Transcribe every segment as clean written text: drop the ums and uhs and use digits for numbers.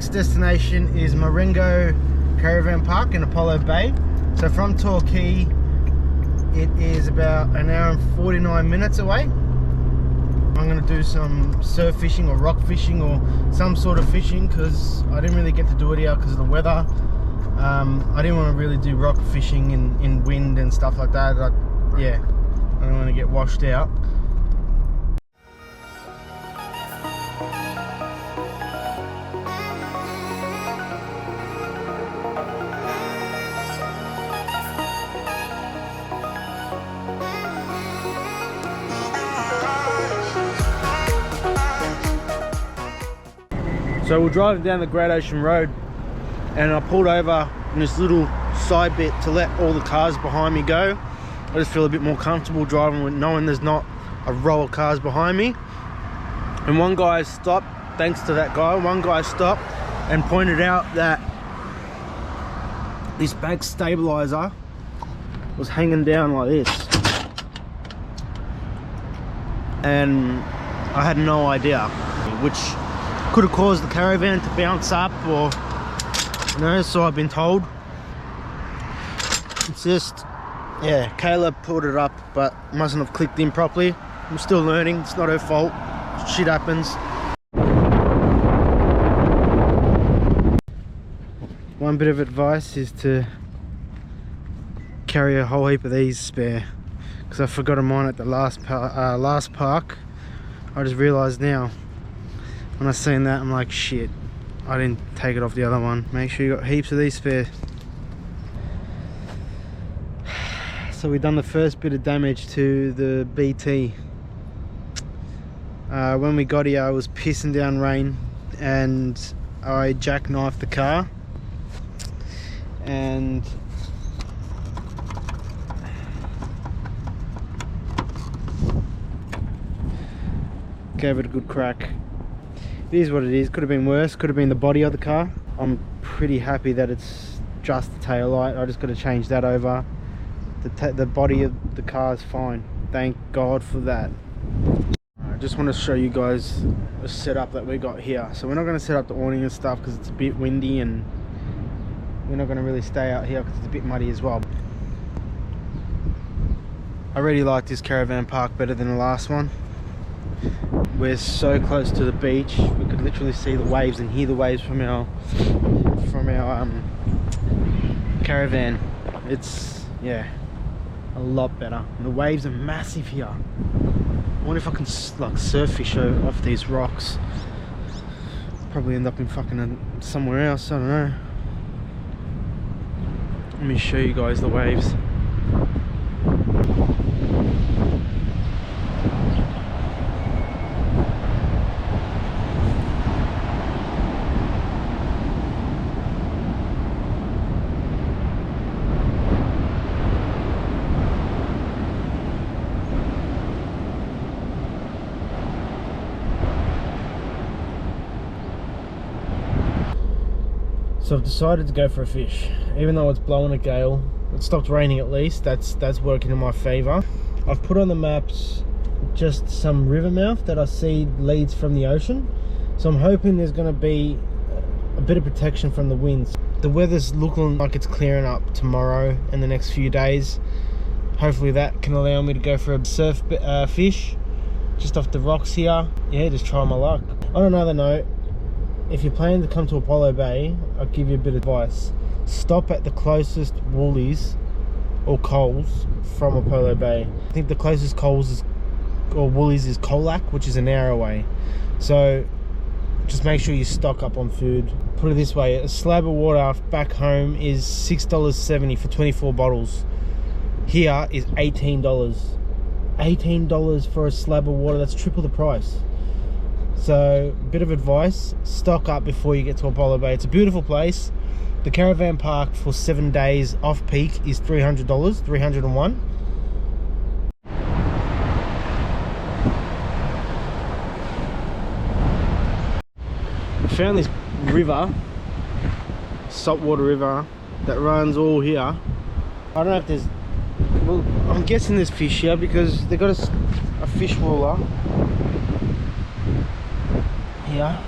next destination is Marengo Caravan Park in Apollo Bay. So from Torquay, it is about an hour and 49 minutes away. I'm going to do some surf fishing or rock fishing or some sort of fishing because I didn't really get to do it here because of the weather. I didn't want to really do rock fishing in wind and stuff like that. Yeah, I don't want to get washed out. So we're driving down the Great Ocean Road and I pulled over in this little side bit to let all the cars behind me go. I just feel a bit more comfortable driving with knowing there's not a row of cars behind me. And one guy stopped, thanks to that guy, one guy stopped and pointed out that this back stabilizer was hanging down like this. And I had no idea, which could have caused the Caravan to bounce up or, you know, so I've been told. It's just, yeah, Kayla pulled it up but mustn't have clicked in properly. I'm still learning, it's not her fault, shit happens. One bit of advice is to carry a whole heap of these spare, because I forgot mine at the last park. I just realised now. When I seen that, I'm like, shit, I didn't take it off the other one. Make sure you got heaps of these spare. So we've done the first bit of damage to the BT. When we got here, I was pissing down rain and I jackknifed the car. And gave it a good crack. It is what it is. Could have been worse. Could have been the body of the car. I'm pretty happy that it's just the tail light. I just got to change that over. The body of the car is fine. Thank God for that. I just want to show you guys the setup that we got here. So we're not going to set up the awning and stuff because it's a bit windy, and we're not going to really stay out here because it's a bit muddy as well. I really like this caravan park better than the last one. We're so close to the beach, we could literally see the waves and hear the waves from our caravan. It's, yeah, a lot better. And the waves are massive here. I wonder if I can like surf fish off these rocks. Probably end up in fucking somewhere else, I don't know. Let me show you guys the waves. So I've decided to go for a fish, even though it's blowing a gale. It stopped raining at least. That's working in my favor. I've put on the maps just some river mouth that I see leads from the ocean. So I'm hoping there's going to be a bit of protection from the winds. The weather's looking like it's clearing up tomorrow and the next few days. Hopefully that can allow me to go for a surf fish just off the rocks here. Yeah, just try my luck. On another note, if you're planning to come to Apollo Bay, I'll give you a bit of advice. Stop at the closest Woolies or Coles from Apollo Bay. I think the closest Coles or Woolies is Colac, which is an hour away. So just make sure you stock up on food. Put it this way, a slab of water back home is $6.70 for 24 bottles. Here is $18. $18 for a slab of water, that's triple the price. So, bit of advice, stock up before you get to Apollo Bay. It's a beautiful place. The caravan park for 7 days off peak is $300, $301. I found this river, saltwater river, that runs all here. I don't know if there's, well, I'm guessing there's fish here because they've got a fish hauler here.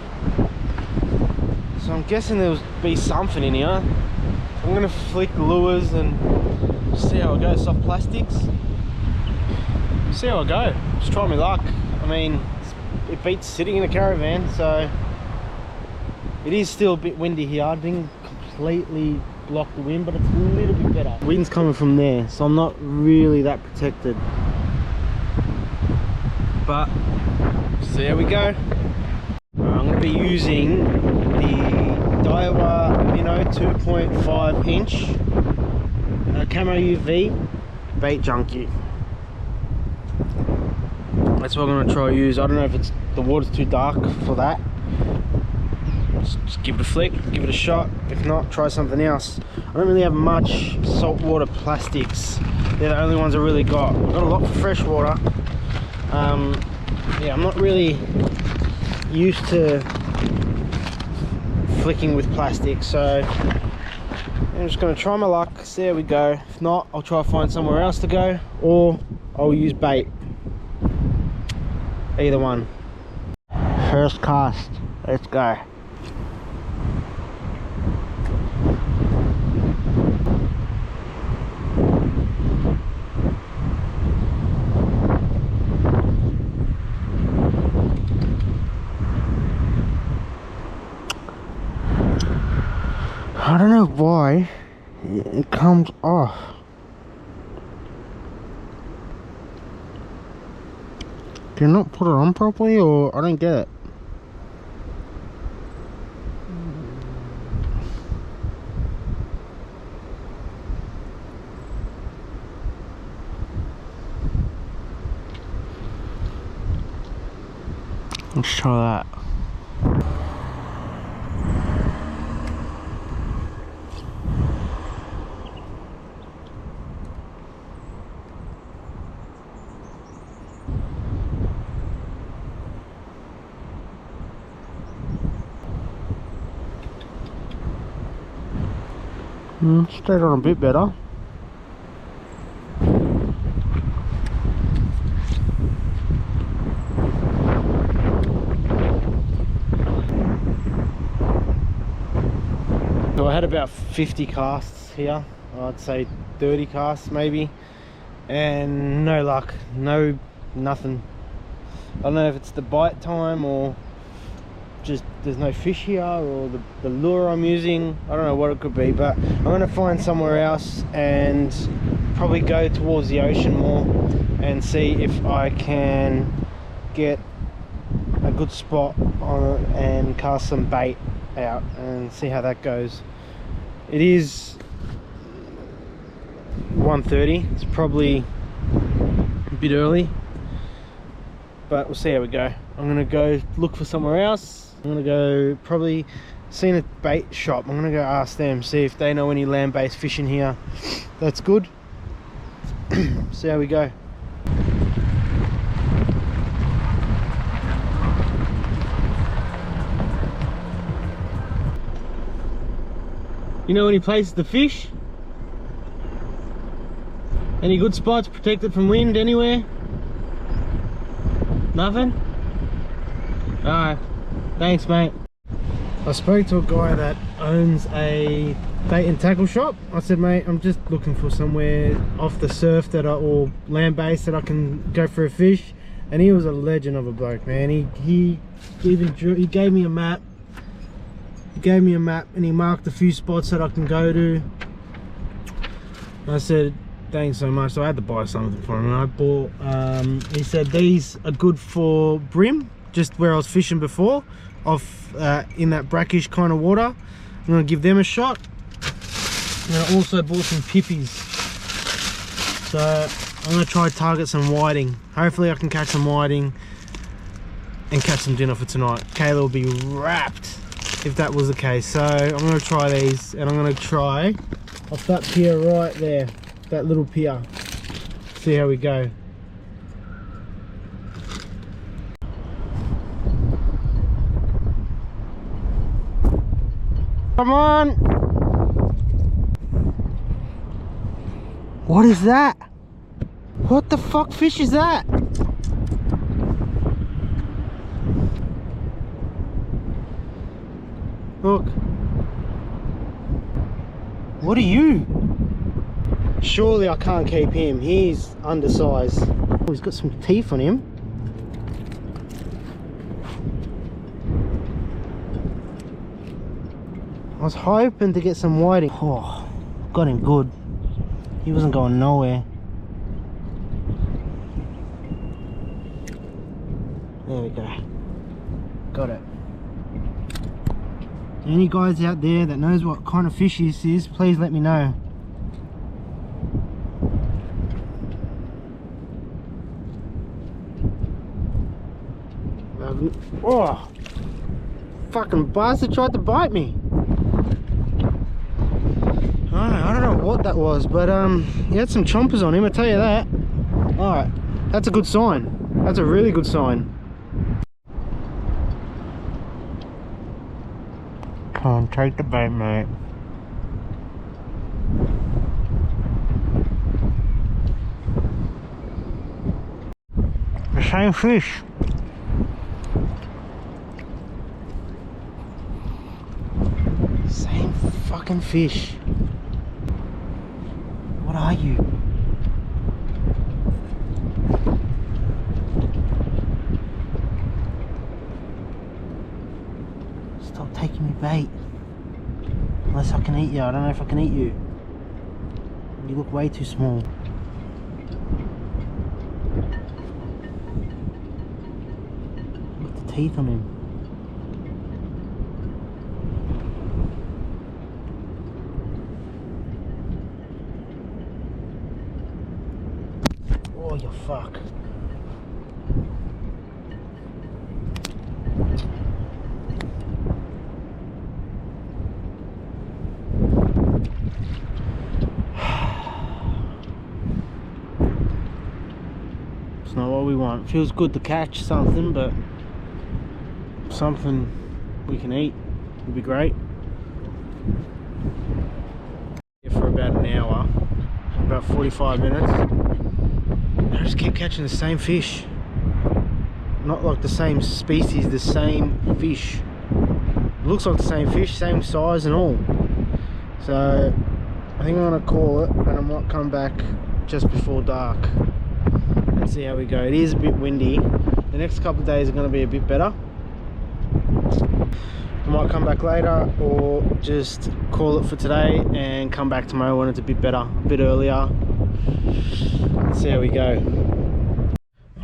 So I'm guessing there'll be something in here. I'm gonna flick lures and see how it goes. Soft plastics. See how I go. Just try my luck. I mean, it beats sitting in a caravan, so it is still a bit windy here. I didn't completely block the wind, but it's a little bit better. Wind's coming from there, so I'm not really that protected. But so there we go. I'm going to be using the Daiwa Minnow 2.5 inch Camo UV bait junkie. That's what I'm going to try to use. I don't know if it's the water's too dark for that. Just give it a flick, give it a shot. If not, try something else. I don't really have much saltwater plastics. They're the only ones I really got. I've got a lot for freshwater. Yeah, I'm not really used to flicking with plastic, so I'm just going to try my luck, see how we go. If not, I'll try to find somewhere else to go, or I'll use bait. Either one. First cast, let's go. I don't know why it comes off. Do you not put it on properly, or I don't get it? Let's try that. Stayed on a bit better. So I had about 50 casts here. I'd say 30 casts maybe, and no luck, nothing. I don't know if it's the bite time or just there's no fish here, or the lure I'm using. I don't know what it could be, but I'm going to find somewhere else and probably go towards the ocean more and see if I can get a good spot on it and cast some bait out and see how that goes. It is 1:30. It's probably a bit early, but we'll see how we go. I'm gonna go look for somewhere else. I'm gonna go probably seen a bait shop. I'm gonna go ask them, see if they know any land-based fishing here. That's good. See how we go. You know any places to fish? Any good spots protected from wind anywhere? Nothing? Alright, thanks mate. I spoke to a guy that owns a bait and tackle shop. I said, mate, I'm just looking for somewhere off the surf that are all land-based that I can go for a fish. And he was a legend of a bloke, man. He gave me a map. He gave me a map and he marked a few spots that I can go to. I said, thanks so much. So I had to buy something for him, and I bought he said these are good for brim, just where I was fishing before, off in that brackish kind of water. I'm gonna give them a shot. And I also bought some pippies, so I'm gonna try to target some whiting. Hopefully I can catch some whiting and catch some dinner for tonight. Kayla will be wrapped if that was the case. So I'm gonna try these, and I'm gonna try off that pier right there, that little pier. See how we go. Come on! What is that? What the fuck fish is that? Look. What are you? Surely I can't keep him. He's undersized. Oh, he's got some teeth on him. I was hoping to get some whiting. Oh, got him good. He wasn't going nowhere. There we go. Got it. Any guys out there that knows what kind of fish this is, please let me know. Oh, fucking bastard tried to bite me. I don't know what that was, but he had some chompers on him, I tell you that. Alright, that's a good sign. That's a really good sign. Come on, take the bait, mate. The same fish. Same fucking fish. What are you? Stop taking me bait. Unless I can eat you. I don't know if I can eat you. You look way too small. Look at the teeth on him. Oh, you fuck. It's not what we want. Feels good to catch something, but something we can eat would be great. For about an hour, about 45 minutes. I just keep catching the same fish. Not like the same species, the same fish. It looks like the same fish, same size and all. So I think I'm gonna call it, and I might come back just before dark and see how we go. It is a bit windy. The next couple of days are gonna be a bit better. I might come back later or just call it for today and come back tomorrow when it's a bit better, a bit earlier. Let's see how we go.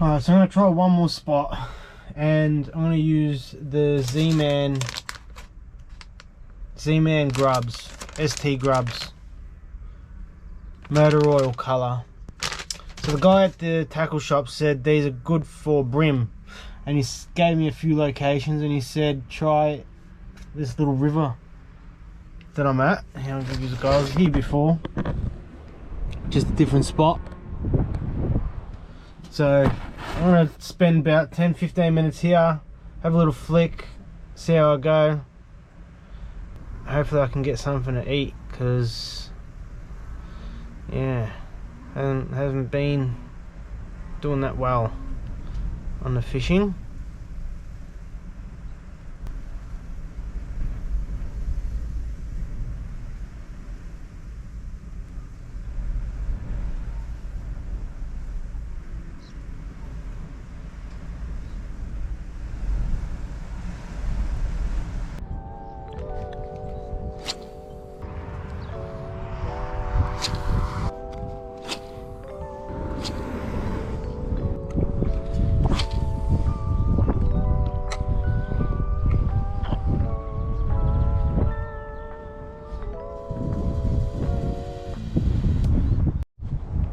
Alright, so I'm going to try one more spot, and I'm going to use the Z-Man grubs, ST grubs, motor oil colour. So the guy at the tackle shop said these are good for brim, and he gave me a few locations, and he said try this little river that I'm at. I'll give you the guy. I was here before, just a different spot. So I'm going to spend about 10-15 minutes here, have a little flick, see how I go. Hopefully I can get something to eat, because yeah, haven't been doing that well on the fishing.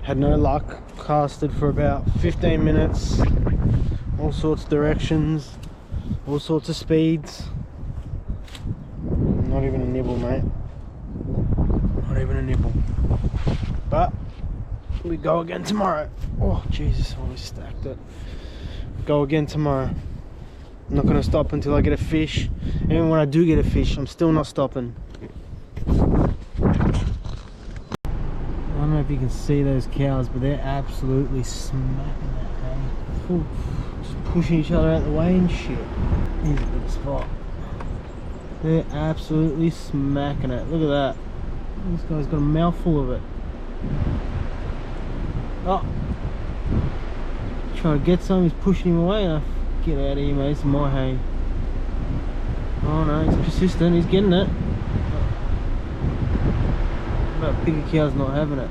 Had no luck, casted for about 15 minutes, all sorts of directions, all sorts of speeds. Not even a nibble, mate. Not even a nibble. But we go again tomorrow. Oh Jesus, I almost stacked it. Go again tomorrow. I'm not gonna stop until I get a fish. Even when I do get a fish, I'm still not stopping. I don't know if you can see those cows, but they're absolutely smacking that hay. Just pushing each other out the way and shit. Here's a good spot. They're absolutely smacking it. Look at that. This guy's got a mouthful of it. Oh, trying to get some. He's pushing him away. Get out of here, mate. It's my hay. Oh no, he's persistent. He's getting it. But bigger cow's not having it.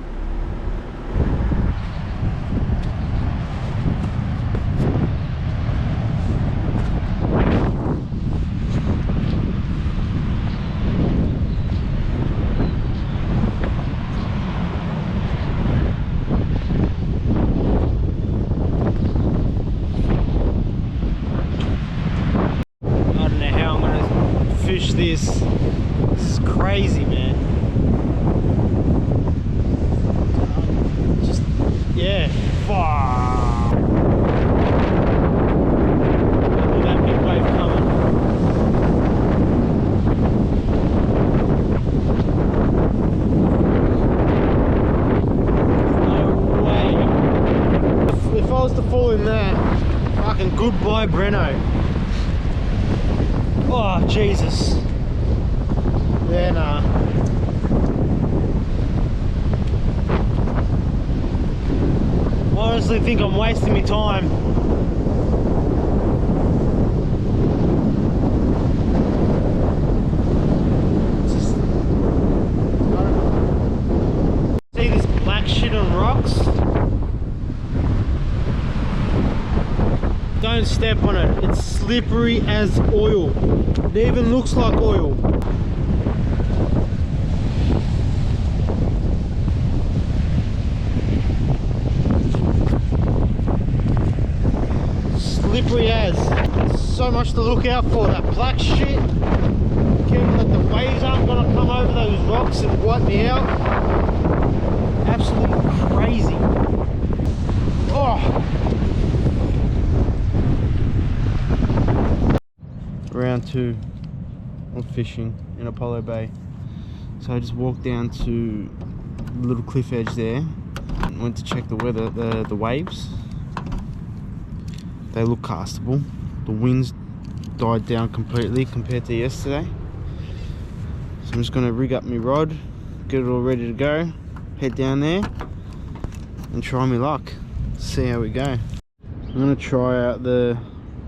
This is crazy, man. Just, yeah. Wow. Look at that big wave coming. No way. If I was to fall in there, fucking goodbye, Breno. Oh, Jesus. Yeah, nah. I honestly think I'm wasting my time. Just, I don't know. See this black shit on rocks? Don't step on it. It's slippery as oil. It even looks like oil. Slippery as. So much to look out for. That black shit. Careful that the waves aren't gonna come over those rocks and wipe me out. Absolutely crazy. Oh. Round 2 of fishing in Apollo Bay. So I just walked down to the little cliff edge there and went to check the weather, the waves. They look castable. The wind's died down completely compared to yesterday. So I'm just gonna rig up my rod, get it all ready to go, head down there and try my luck. See how we go. I'm gonna try out the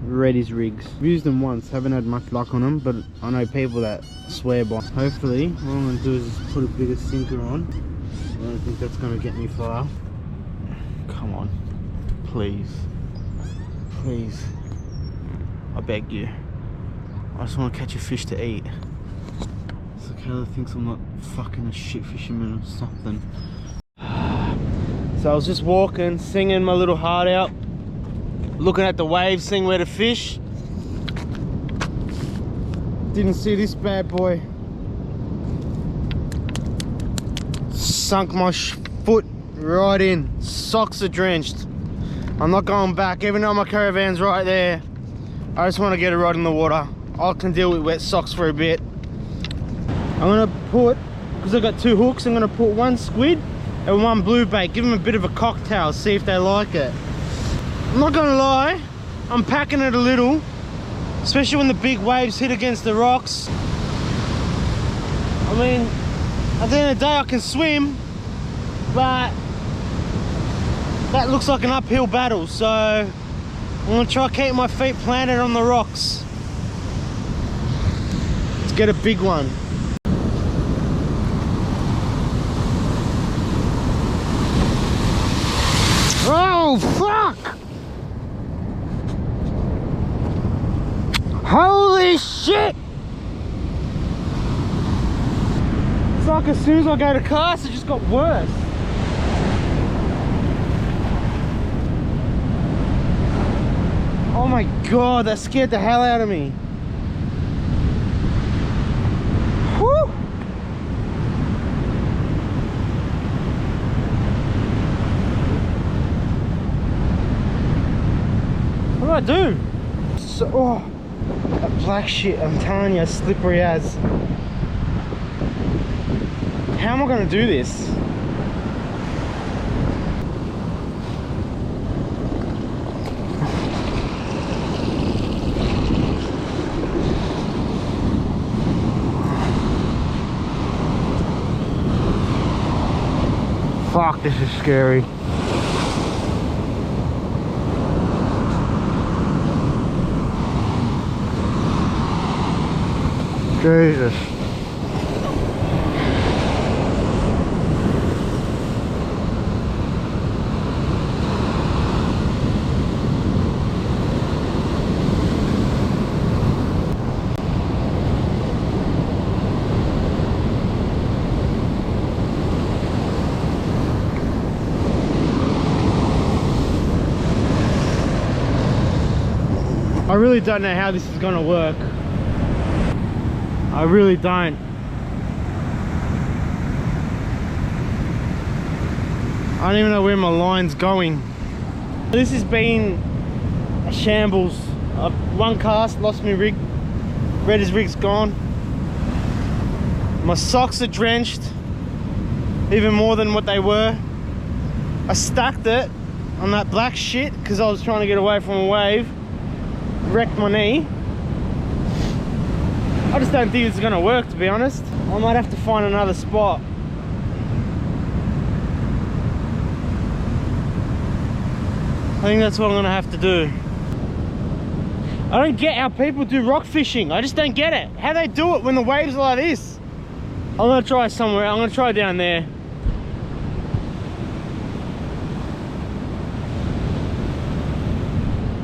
Reddy's rigs. I've used them once, haven't had much luck on them, but I know people that swear by. Hopefully, what I'm going to do is just put a bigger sinker on. I don't think that's going to get me far. Come on, please, please, I beg you. I just want to catch a fish to eat. So Kayla thinks I'm not fucking a shit fisherman or something. So I was just walking, singing my little heart out, looking at the waves, seeing where to fish. Didn't see this bad boy. Sunk my foot right in. Socks are drenched. I'm not going back, even though my caravan's right there. I just want to get it right in the water. I can deal with wet socks for a bit. I'm gonna put, because I've got 2 hooks, I'm gonna put 1 squid and 1 blue bait. Give them a bit of a cocktail, see if they like it. I'm not gonna lie, I'm packing it a little, especially when the big waves hit against the rocks. I mean, at the end of the day I can swim, but that looks like an uphill battle, so I'm gonna try to keep my feet planted on the rocks. Let's get a big one. Oh, fuck! Holy shit! It's like as soon as I go to cast, it just got worse. Oh my god, that scared the hell out of me. Whew! What do I do? So, oh, that black shit, I'm telling you, slippery as. How am I going to do this? This is scary. Jesus. I really don't know how this is gonna work. I really don't. I don't even know where my line's going. This has been a shambles. One cast, lost my rig. Reddy's rig's gone. My socks are drenched, even more than what they were. I stacked it on that black shit because I was trying to get away from a wave. Wrecked my knee. I just don't think this is gonna work, to be honest. I might have to find another spot. I think that's what I'm gonna have to do. I don't get how people do rock fishing. I just don't get it. How they do it when the waves are like this. I'm gonna try somewhere. I'm gonna try down there.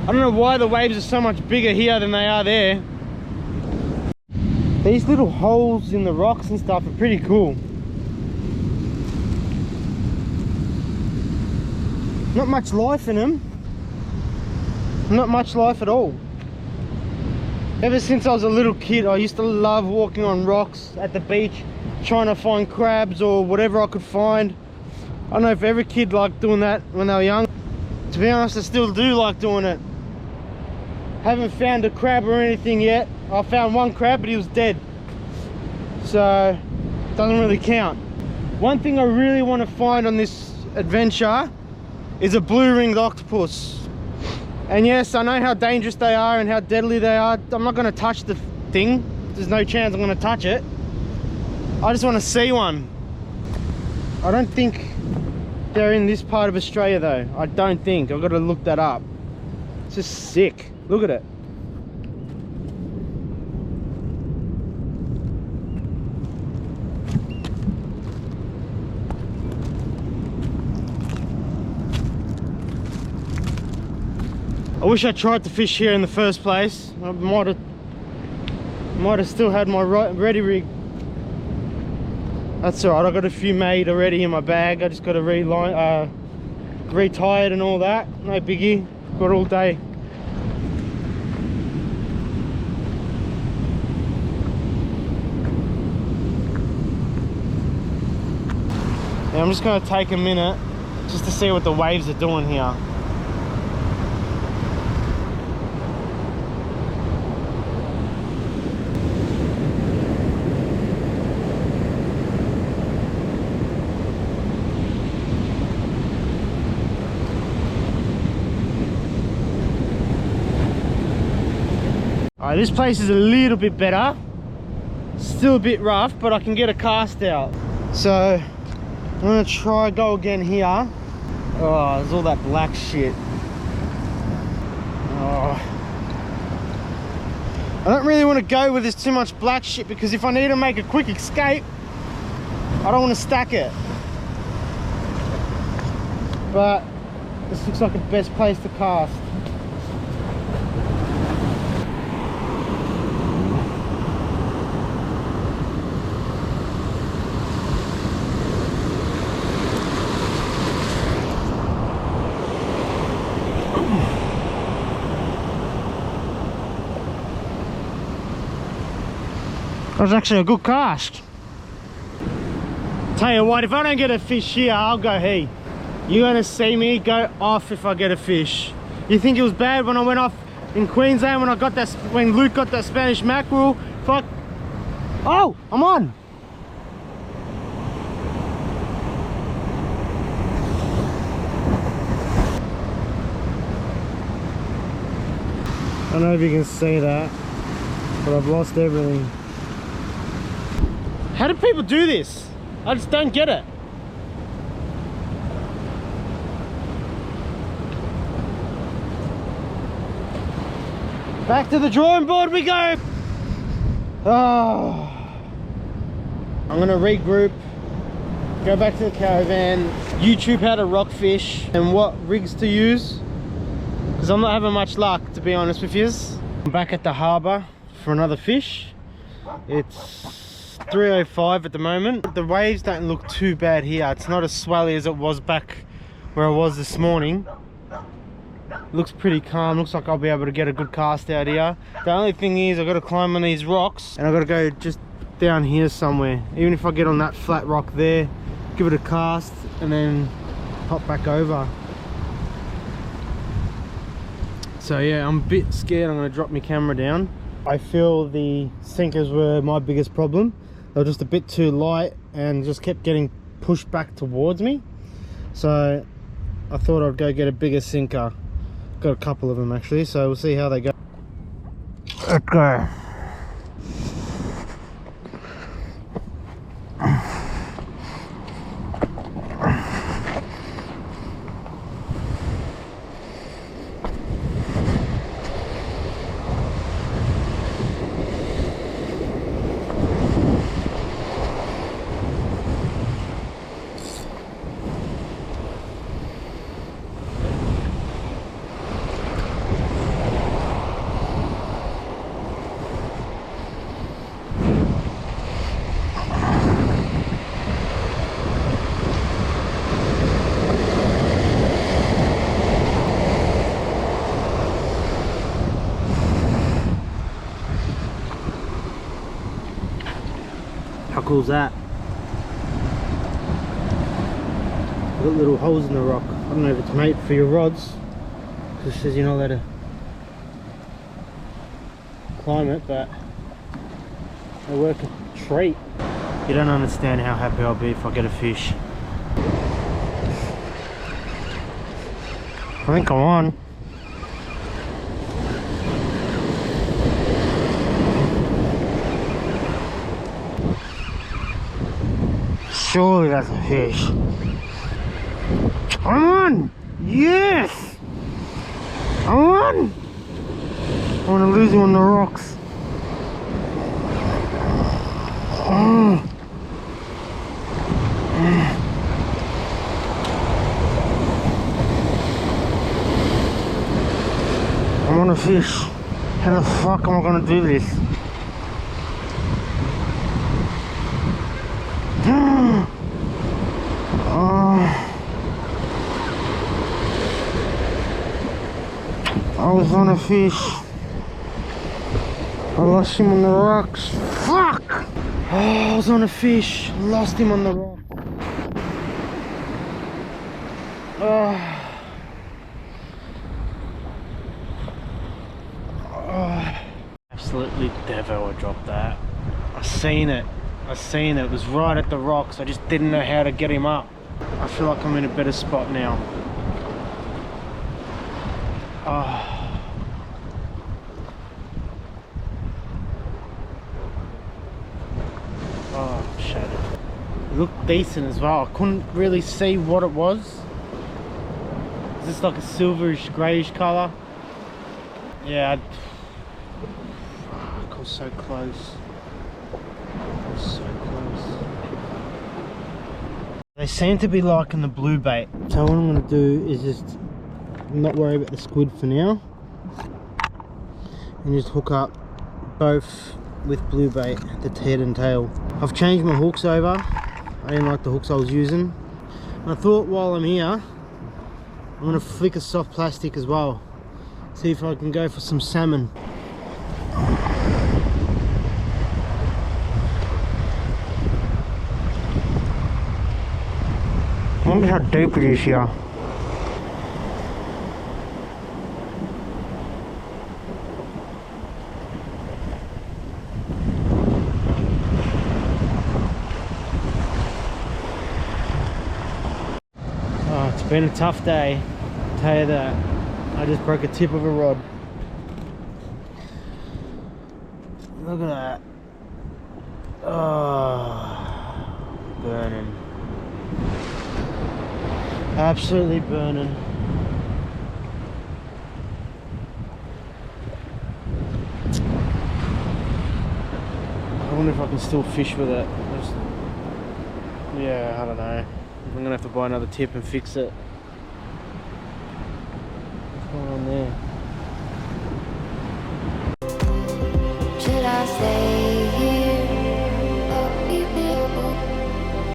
I don't know why the waves are so much bigger here than they are there. These little holes in the rocks and stuff are pretty cool. Not much life in them. Not much life at all. Ever since I was a little kid, I used to love walking on rocks at the beach, trying to find crabs or whatever I could find. I don't know if every kid liked doing that when they were young. To be honest, I still do like doing it. Haven't found a crab or anything yet. I found one crab, but he was dead. So, doesn't really count. One thing I really want to find on this adventure is a blue-ringed octopus. And yes, I know how dangerous they are and how deadly they are. I'm not going to touch the thing. There's no chance I'm going to touch it. I just want to see one. I don't think they're in this part of Australia though. I don't think. I've got to look that up. It's just sick. Look at it. I wish I tried to fish here in the first place. I might have still had my ready rig. That's alright. I got a few made already in my bag. I just got to retie it and all that. No biggie. Got all day. Yeah, I'm just going to take a minute just to see what the waves are doing here. Alright, this place is a little bit better. Still a bit rough, but I can get a cast out. So I'm gonna try go again here. Oh, there's all that black shit. Oh. I don't really want to go where there's too much black shit because if I need to make a quick escape, I don't want to stack it. But this looks like the best place to cast. That was actually a good cast. Tell you what, if I don't get a fish here, I'll go, hey, you're gonna see me go off if I get a fish. You think it was bad when I went off in Queensland when I got that, when Luke got that Spanish mackerel? Fuck. Oh, I'm on. I don't know if you can see that, but I've lost everything. How do people do this? I just don't get it. Back to the drawing board we go. Oh. I'm gonna regroup, go back to the caravan, YouTube how to rock fish and what rigs to use, because I'm not having much luck, to be honest with you. I'm back at the harbour for another fish. It's 3:05 at the moment. The waves don't look too bad here. It's not as swelly as it was back where I was this morning. Looks pretty calm. Looks like I'll be able to get a good cast out here. The only thing is I've got to climb on these rocks and I've got to go just down here somewhere. Even if I get on that flat rock there, give it a cast and then hop back over. So yeah, I'm a bit scared. I'm going to drop my camera down. I feel the sinkers were my biggest problem. They were just a bit too light and just kept getting pushed back towards me. So I thought I'd go get a bigger sinker. Got a couple of them actually, so we'll see how they go. Let's go. How cool is that? Got little holes in the rock. I don't know if it's made for your rods, because it says you're not allowed to climb it, but they work a treat. You don't understand how happy I'll be if I get a fish. I think I'm on. Surely that's a fish. I'm on! Yes! I'm on! I want to lose him on the rocks. Oh. I'm on a fish. How the fuck am I going to do this? I was on a fish. I lost him on the rocks. Fuck! Oh, I was on a fish. Lost him on the rock. Absolutely devo, I dropped that. I seen it. It was right at the rocks. I just didn't know how to get him up. I feel like I'm in a better spot now. Oh, shattered. It looked decent as well. I couldn't really see what it was. Is this like a silverish, greyish colour? Yeah, I was so close. So close. They seem to be liking the blue bait. So what I'm going to do is just not worry about the squid for now. And just hook up both with blue bait, the head and tail. I've changed my hooks over. I didn't like the hooks I was using. And I thought while I'm here, I'm going to flick a soft plastic as well. See if I can go for some salmon. I wonder how deep it is here. Oh, it's been a tough day, I'll tell you that. I just broke a tip of a rod. Look at that. Oh, burning. Absolutely burning. wonder if I can still fish with it. Yeah, I don't know. I'm gonna have to buy another tip and fix it. What's going on there?